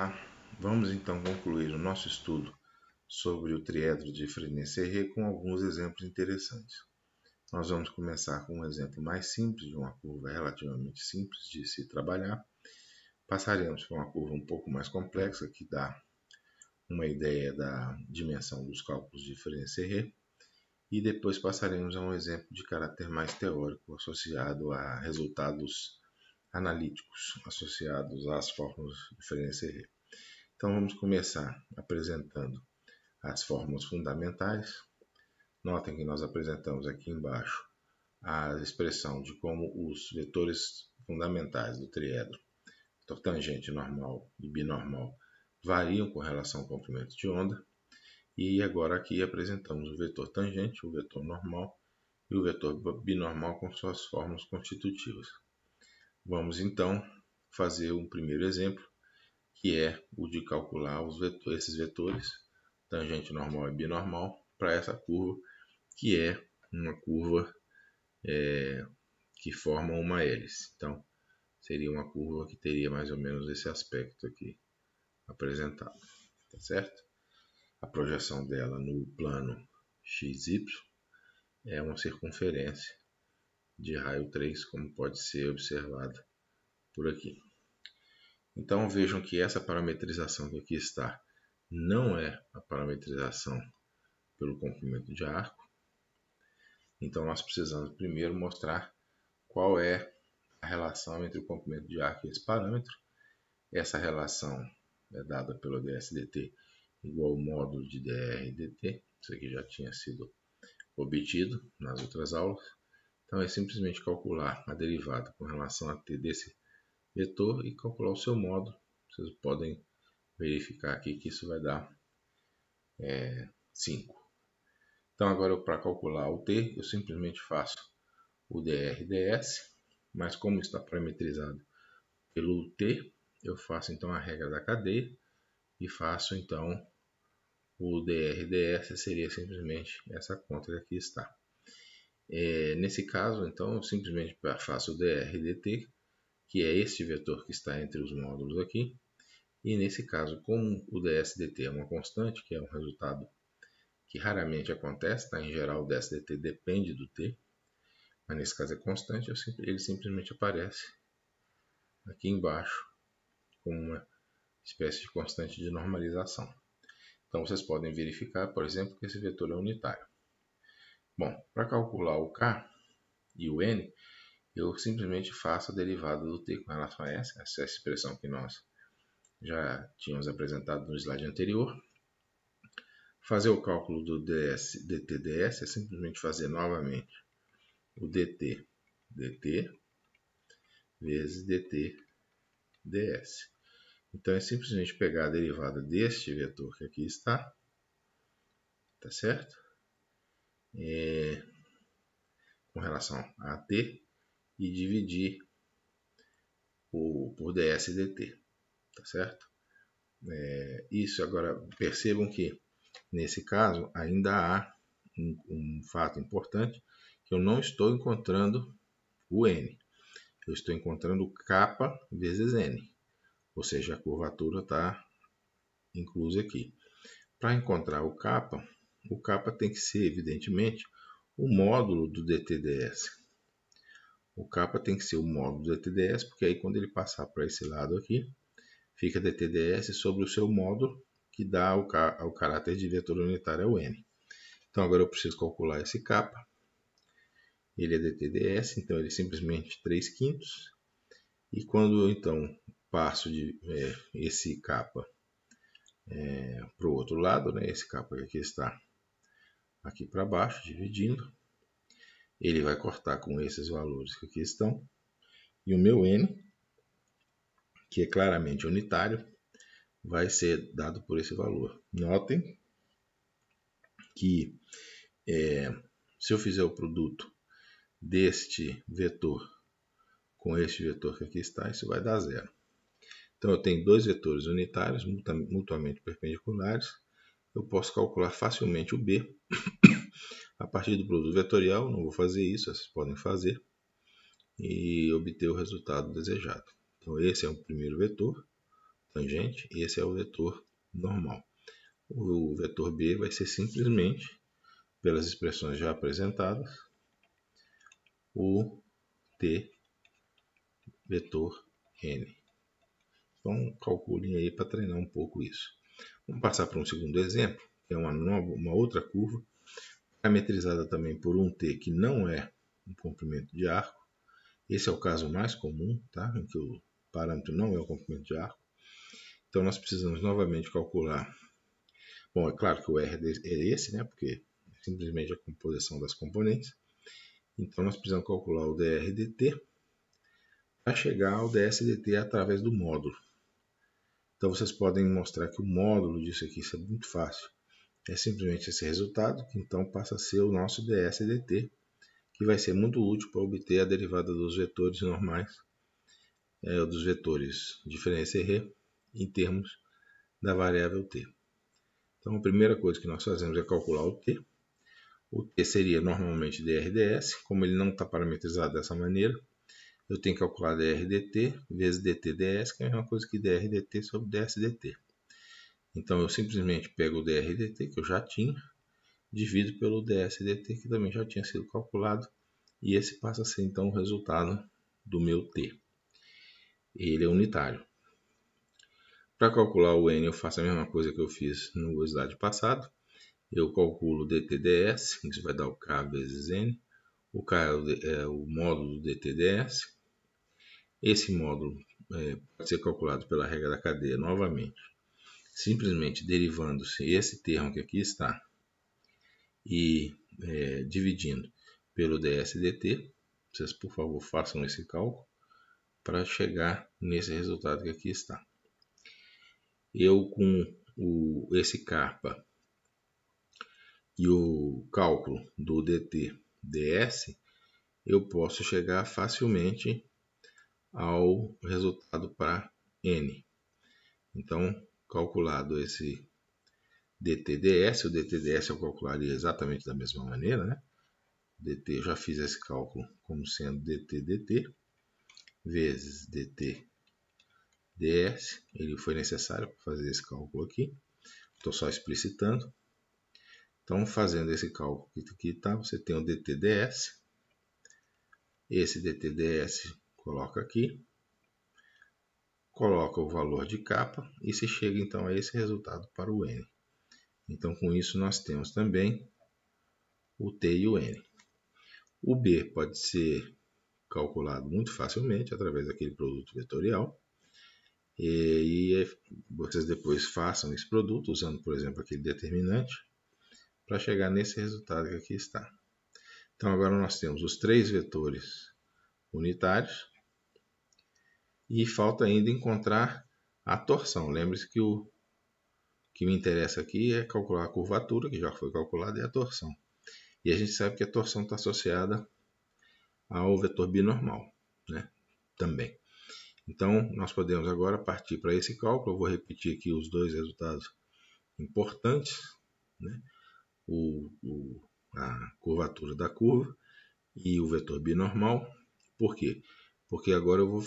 Olá, vamos então concluir o nosso estudo sobre o triedro de Frenet-Serré com alguns exemplos interessantes. Nós vamos começar com um exemplo mais simples, de uma curva relativamente simples de se trabalhar. Passaremos por uma curva um pouco mais complexa, que dá uma ideia da dimensão dos cálculos de Frenet-Serré. E depois passaremos a um exemplo de caráter mais teórico, associado a resultados analíticos, associados às fórmulas de Frenet-Serré. Então vamos começar apresentando as fórmulas fundamentais. Notem que nós apresentamos aqui embaixo a expressão de como os vetores fundamentais do triedro, vetor tangente, normal e binormal, variam com relação ao comprimento de onda. E agora aqui apresentamos o vetor tangente, o vetor normal e o vetor binormal com suas fórmulas constitutivas. Vamos então fazer um primeiro exemplo, que é o de calcular esses vetores, tangente, normal e binormal, para essa curva, que é uma curva que forma uma hélice. Então, seria uma curva que teria mais ou menos esse aspecto aqui apresentado, tá certo? A projeção dela no plano XY é uma circunferência de raio 3, como pode ser observada por aqui. Então vejam que essa parametrização que aqui está não é a parametrização pelo comprimento de arco. Então nós precisamos primeiro mostrar qual é a relação entre o comprimento de arco e esse parâmetro. Essa relação é dada pelo dsdt igual ao módulo de dr dt. Isso aqui já tinha sido obtido nas outras aulas. Então é simplesmente calcular a derivada com relação a t desse vetor e calcular o seu módulo. Vocês podem verificar aqui que isso vai dar 5. Então agora para calcular o t, eu simplesmente faço o dr ds, mas como está parametrizado pelo t, eu faço então a regra da cadeia e faço então o dr ds, seria simplesmente essa conta que aqui está. Nesse caso, então, eu simplesmente faço o dr dt, que é este vetor que está entre os módulos aqui. E nesse caso, como o ds/dt é uma constante, que é um resultado que raramente acontece, tá? Em geral o ds/dt depende do t, mas nesse caso é constante, ele simplesmente aparece aqui embaixo como uma espécie de constante de normalização. Então vocês podem verificar, por exemplo, que esse vetor é unitário. Bom, para calcular o k e o n, eu simplesmente faço a derivada do t com relação a essa expressão que nós já tínhamos apresentado no slide anterior. Fazer o cálculo do dt/ds é simplesmente fazer novamente o dt vezes dt/ds. Então é simplesmente pegar a derivada deste vetor que aqui está, tá certo? Com relação a t e dividir por ds/dt, tá certo? Isso agora percebam que nesse caso ainda há um fato importante, que eu não estou encontrando o n, eu estou encontrando k vezes n, ou seja, a curvatura está inclusa aqui. Para encontrar o k tem que ser evidentemente o módulo do dt/ds. O k tem que ser o módulo do dt/ds, porque aí quando ele passar para esse lado aqui, fica dt/ds sobre o seu módulo, que dá ao caráter de vetor unitário ao n. Então agora eu preciso calcular esse k. Ele é dt/ds, então ele é simplesmente 3/5. E quando eu então passo esse k para o outro lado, né, esse k que aqui está aqui para baixo, dividindo, ele vai cortar com esses valores que aqui estão. E o meu n, que é claramente unitário, vai ser dado por esse valor. Notem que se eu fizer o produto deste vetor com este vetor que aqui está, isso vai dar 0. Então eu tenho dois vetores unitários mutuamente perpendiculares. Eu posso calcular facilmente o b a partir do produto vetorial. Não vou fazer isso, vocês podem fazer e obter o resultado desejado. Então esse é o primeiro vetor, tangente, esse é o vetor normal. O vetor B vai ser simplesmente, pelas expressões já apresentadas, o T vetor N. Então, calculem aí para treinar um pouco isso. Vamos passar para um segundo exemplo, que é uma outra curva, parametrizada também por um T que não é um comprimento de arco. Esse é o caso mais comum, tá? Em que o parâmetro não é o comprimento de arco. Então, nós precisamos novamente calcular. Bom, é claro que o R é esse, né? Porque é simplesmente a composição das componentes. Então, nós precisamos calcular o dr dt para chegar ao ds dt através do módulo. Então, vocês podem mostrar que o módulo disso aqui, isso é muito fácil. É simplesmente esse resultado, que então passa a ser o nosso ds dt, que vai ser muito útil para obter a derivada dos vetores normais, dos vetores diferença R, em termos da variável t. Então, a primeira coisa que nós fazemos é calcular o t. O t seria normalmente dr ds, como ele não está parametrizado dessa maneira, eu tenho que calcular dr dt vezes dt ds, que é a mesma coisa que dr dt sobre ds dt. Então, eu simplesmente pego o dr dt, que eu já tinha, divido pelo ds dt, que também já tinha sido calculado, e esse passa a ser então o resultado do meu t. Ele é unitário. Para calcular o n, eu faço a mesma coisa que eu fiz no slide passado. Eu calculo dt ds, isso vai dar o k vezes n. O k é o módulo do dt ds. Esse módulo pode ser calculado pela regra da cadeia novamente, simplesmente derivando-se esse termo que aqui está e dividindo pelo ds dt. Vocês, por favor, façam esse cálculo para chegar nesse resultado que aqui está. Eu, com esse kappa e o cálculo do dt ds, eu posso chegar facilmente ao resultado para n. Então, calculado esse dt ds, o dt ds eu calcularia exatamente da mesma maneira, né? dt, eu já fiz esse cálculo como sendo dt dt vezes dt ds, ele foi necessário para fazer esse cálculo aqui, estou só explicitando. Então, fazendo esse cálculo que aqui está, você tem o dt ds, esse dt ds coloca aqui, coloca o valor de kappa e se chega então a esse resultado para o n. Então, com isso, nós temos também o t e o n. O b pode ser calculado muito facilmente através daquele produto vetorial. E vocês depois façam esse produto usando, por exemplo, aquele determinante para chegar nesse resultado que aqui está. Então, agora nós temos os três vetores unitários e falta ainda encontrar a torção. Lembre-se que o que me interessa aqui é calcular a curvatura, que já foi calculada, e a torção. E a gente sabe que a torção está associada ao vetor binormal, né? Também. Então, nós podemos agora partir para esse cálculo. Eu vou repetir aqui os dois resultados importantes, né? A curvatura da curva e o vetor binormal. Por quê? Porque agora eu vou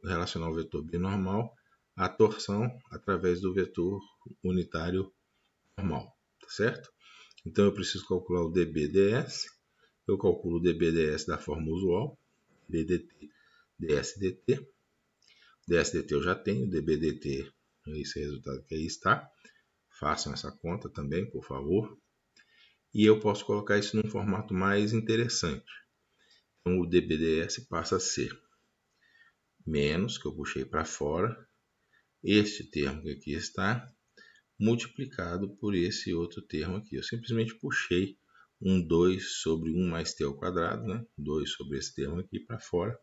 relacionar o vetor binormal à torção através do vetor unitário normal, tá certo? Então, eu preciso calcular o dB/ds. Eu calculo o dB/ds da forma usual, ddt ds dt. ds dt eu já tenho, dB/dt é esse resultado que aí está. Façam essa conta também, por favor. E eu posso colocar isso num formato mais interessante. Então, o dB/ds passa a ser menos, que eu puxei para fora, este termo que aqui está, multiplicado por esse outro termo aqui. Eu simplesmente puxei um 2 sobre 1 mais t ao quadrado, né? 2 sobre esse termo aqui para fora,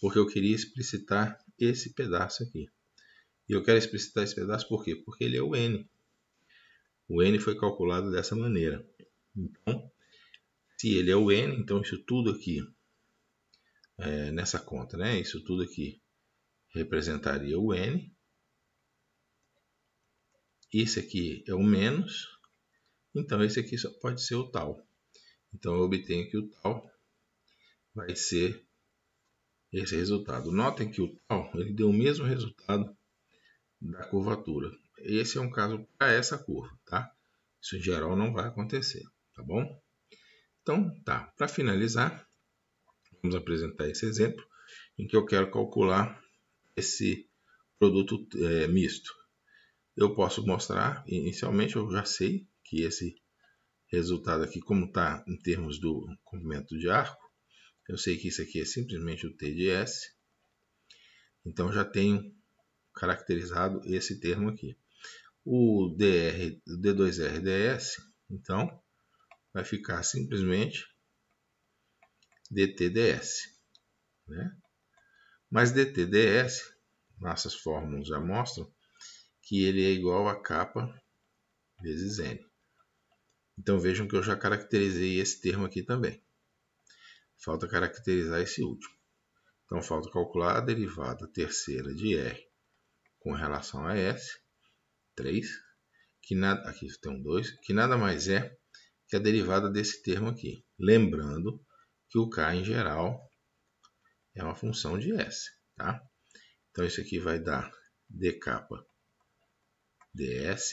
porque eu queria explicitar esse pedaço aqui. E eu quero explicitar esse pedaço por quê? Porque ele é o n. O n foi calculado dessa maneira. Então, se ele é o n, então isso tudo aqui, nessa conta, né? Isso tudo aqui representaria o n. Esse aqui é o menos. Então, esse aqui só pode ser o tal. Então, eu obtenho que o tal vai ser esse resultado. Notem que o tal ele deu o mesmo resultado da curvatura. Esse é um caso para essa curva, tá? Isso em geral não vai acontecer, tá bom? Então, tá. Para finalizar, vamos apresentar esse exemplo em que eu quero calcular esse produto misto. Eu posso mostrar, inicialmente eu já sei que esse resultado aqui, como está em termos do comprimento de arco, eu sei que isso aqui é simplesmente o T de S, então já tenho caracterizado esse termo aqui. O D2RDS, então, vai ficar simplesmente DTDS, né? Mas DTDS, nossas fórmulas já mostram que ele é igual a kappa vezes N. Então vejam que eu já caracterizei esse termo aqui também. Falta caracterizar esse último. Então falta calcular a derivada terceira de R com relação a S, 3, aqui tem um 2, que nada mais é que a derivada desse termo aqui. Lembrando que o K em geral é uma função de S, tá? Então isso aqui vai dar d kappa ds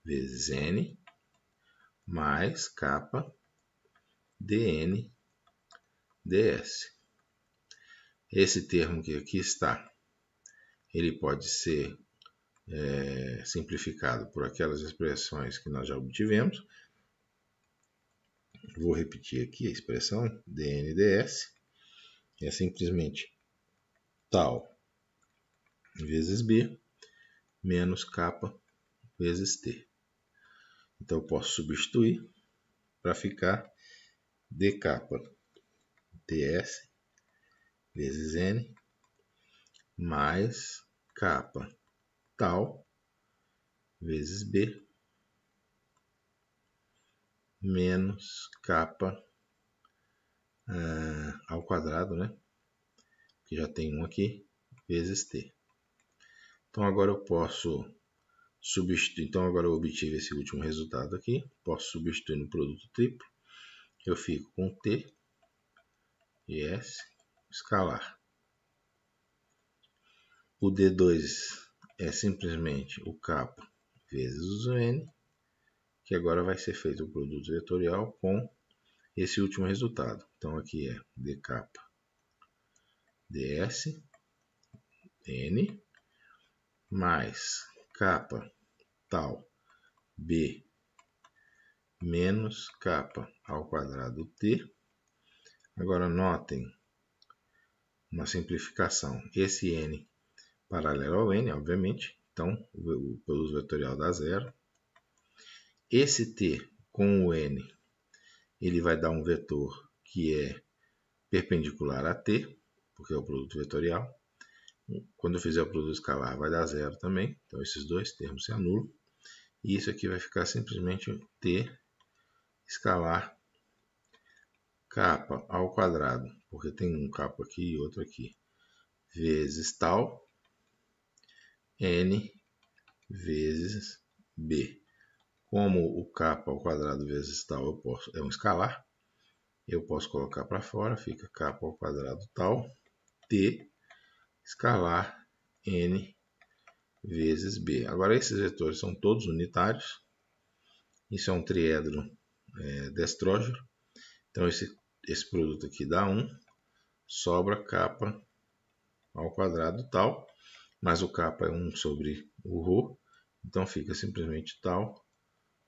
vezes N mais kappa dN ds. Esse termo que aqui está, ele pode ser simplificado por aquelas expressões que nós já obtivemos. Vou repetir aqui a expressão dN ds é simplesmente tal vezes B menos kappa vezes T. Então eu posso substituir para ficar d kappa ds vezes N mais kappa tal vezes B menos kappa ao quadrado, né? Que já tem um aqui, vezes T. Então agora eu posso substituir. Então agora eu obtive esse último resultado aqui. Posso substituir no produto triplo. Eu fico com T e S escalar. O D2 é simplesmente o kappa vezes o N, que agora vai ser feito o produto vetorial com esse último resultado. Então aqui é d kappa ds N mais kappa tal B menos kappa ao quadrado T. Agora notem uma simplificação. Esse N paralelo ao N, obviamente. Então o produto vetorial dá zero. Esse T com o N, ele vai dar um vetor que é perpendicular a T, porque é o produto vetorial. Quando eu fizer o produto escalar, vai dar zero também. Então esses dois termos se anulam. E isso aqui vai ficar simplesmente T escalar kappa ao quadrado, porque tem um kappa aqui e outro aqui, vezes tal, N vezes B. Como o kappa ao quadrado vezes tal é um escalar, eu posso colocar para fora, fica kappa ao quadrado tal, T escalar N vezes B. Agora esses vetores são todos unitários. Isso é um triedro destrógeno. Então esse produto aqui dá 1, sobra kappa ao quadrado tal, mas o kappa é 1 sobre o ρ, então fica simplesmente tal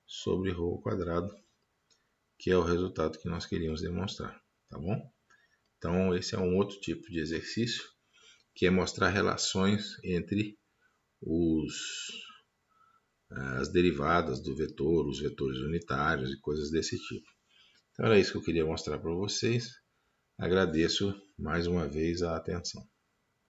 sobre ρ ao quadrado, que é o resultado que nós queríamos demonstrar, tá bom? Então esse é um outro tipo de exercício, que é mostrar relações entre as derivadas do vetor, os vetores unitários e coisas desse tipo. Então era isso que eu queria mostrar para vocês. Agradeço mais uma vez a atenção.